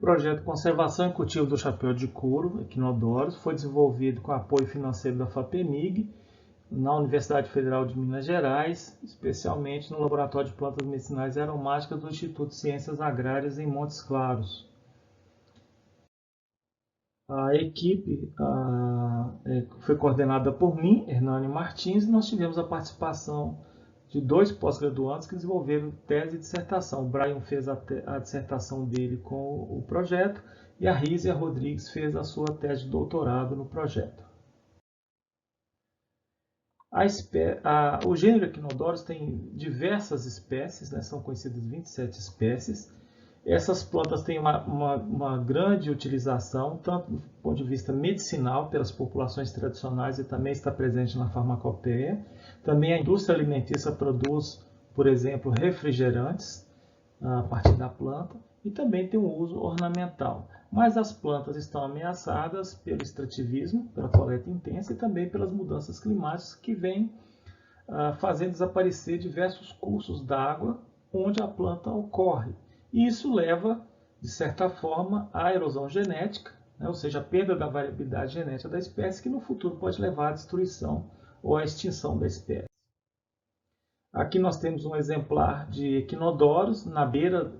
O projeto Conservação e Cultivo do Chapéu de Couro, Equinodoros, foi desenvolvido com apoio financeiro da FAPEMIG, na Universidade Federal de Minas Gerais, especialmente no Laboratório de Plantas Medicinais e Aromáticas do Instituto de Ciências Agrárias em Montes Claros. A equipe foi coordenada por mim, Hernani Martins, e nós tivemos a participação de 2 pós-graduandos que desenvolveram tese e dissertação. O Brian fez a dissertação dele com o projeto e a Rízia Rodrigues fez a sua tese de doutorado no projeto. O gênero Equinodoros tem diversas espécies, né? São conhecidas 27 espécies. Essas plantas têm uma grande utilização, tanto do ponto de vista medicinal, pelas populações tradicionais e também está presente na farmacopeia. Também a indústria alimentícia produz, por exemplo, refrigerantes a partir da planta e também tem um uso ornamental. Mas as plantas estão ameaçadas pelo extrativismo, pela coleta intensa e também pelas mudanças climáticas que vêm fazendo desaparecer diversos cursos d'água onde a planta ocorre. E isso leva, de certa forma, à erosão genética, né? Ou seja, a perda da variabilidade genética da espécie, que no futuro pode levar à destruição ou à extinção da espécie. Aqui nós temos um exemplar de Equinodoros na beira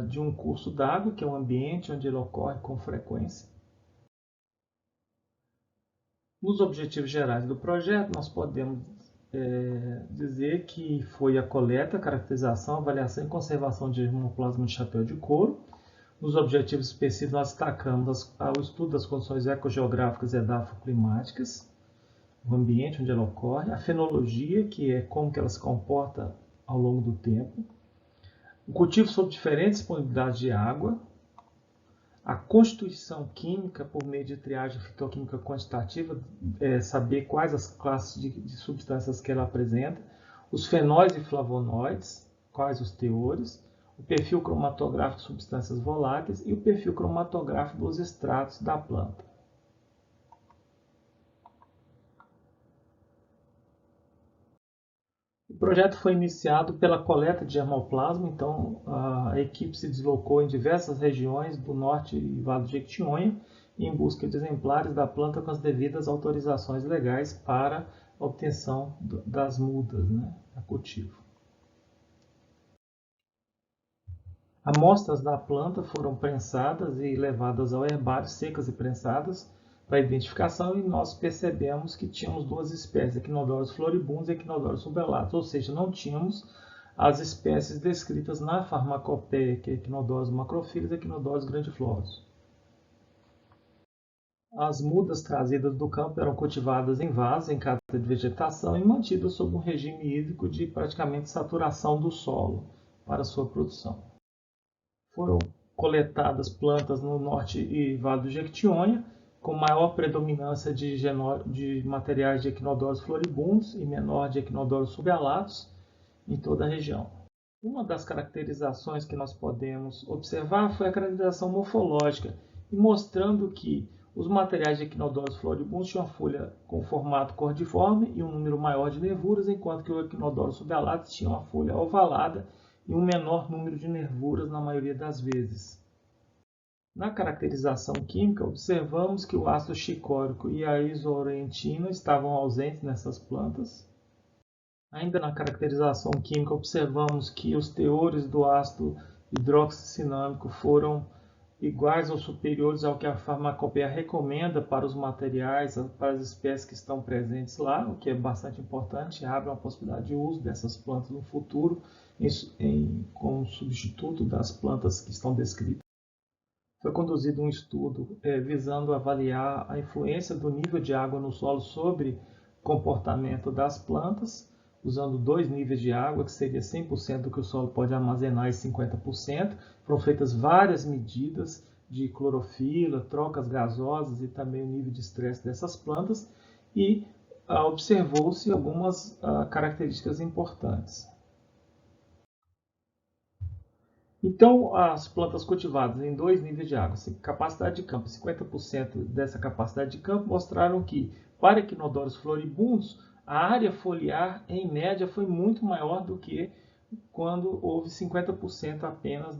de um curso d'água, que é um ambiente onde ele ocorre com frequência. Nos objetivos gerais do projeto, nós podemos dizer que foi a coleta, caracterização, avaliação e conservação de germoplasma de chapéu de couro. Nos objetivos específicos, nós destacamos o estudo das condições ecogeográficas e edafoclimáticas, o ambiente onde ela ocorre, a fenologia, que é como que ela se comporta ao longo do tempo, o cultivo sob diferentes disponibilidades de água, a constituição química por meio de triagem fitoquímica quantitativa, saber quais as classes de substâncias que ela apresenta, os fenóis e flavonoides, quais os teores, o perfil cromatográfico de substâncias voláteis e o perfil cromatográfico dos extratos da planta. O projeto foi iniciado pela coleta de germoplasma, então a equipe se deslocou em diversas regiões do norte e Vale do Jequitinhonha em busca de exemplares da planta com as devidas autorizações legais para a obtenção das mudas, né, a cultivo. Amostras da planta foram prensadas e levadas ao herbário, secas e prensadas, para identificação, e nós percebemos que tínhamos 2 espécies, Equinodoros floribundos e Equinodoros subelatos, ou seja, não tínhamos as espécies descritas na farmacopeia, que é Equinodoros macrophyllus e Equinodoros grandifloros. As mudas trazidas do campo eram cultivadas em vasos, em cata de vegetação e mantidas sob um regime hídrico de praticamente saturação do solo para sua produção. Foram coletadas plantas no norte e Vale do Jequitinhonha, com maior predominância de materiais de Equinodoros floribundos e menor de Equinodoros subalatos em toda a região. Uma das caracterizações que nós podemos observar foi a caracterização morfológica, e mostrando que os materiais de Equinodoros floribundos tinham a folha com formato cordiforme e um número maior de nervuras, enquanto que o Equinodoros subalatos tinha uma folha ovalada e um menor número de nervuras na maioria das vezes. Na caracterização química, observamos que o ácido chicórico e a isorentina estavam ausentes nessas plantas. Ainda na caracterização química, observamos que os teores do ácido hidroxicinâmico foram iguais ou superiores ao que a farmacopeia recomenda para os materiais, para as espécies que estão presentes lá, o que é bastante importante, abre uma possibilidade de uso dessas plantas no futuro como substituto das plantas que estão descritas. Foi conduzido um estudo visando avaliar a influência do nível de água no solo sobre o comportamento das plantas, usando 2 níveis de água, que seria 100% do que o solo pode armazenar e 50%. Foram feitas várias medidas de clorofila, trocas gasosas e também o nível de estresse dessas plantas, e observou-se algumas características importantes. Então, as plantas cultivadas em 2 níveis de água, capacidade de campo, 50% dessa capacidade de campo, mostraram que, para Equinodoros floribundos, a área foliar, em média, foi muito maior do que quando houve 50% apenas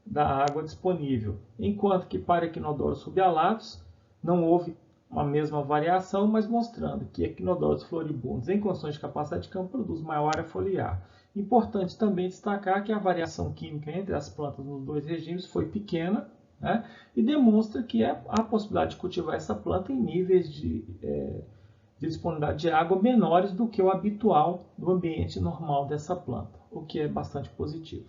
da água disponível, enquanto que para equinodoros subalatos não houve a mesma variação, mas mostrando que equinodoros floribundos em condições de capacidade de campo produzem maior área foliar. Importante também destacar que a variação química entre as plantas nos dois regimes foi pequena, né, e demonstra que há possibilidade de cultivar essa planta em níveis de disponibilidade de água menores do que o habitual do ambiente normal dessa planta, o que é bastante positivo.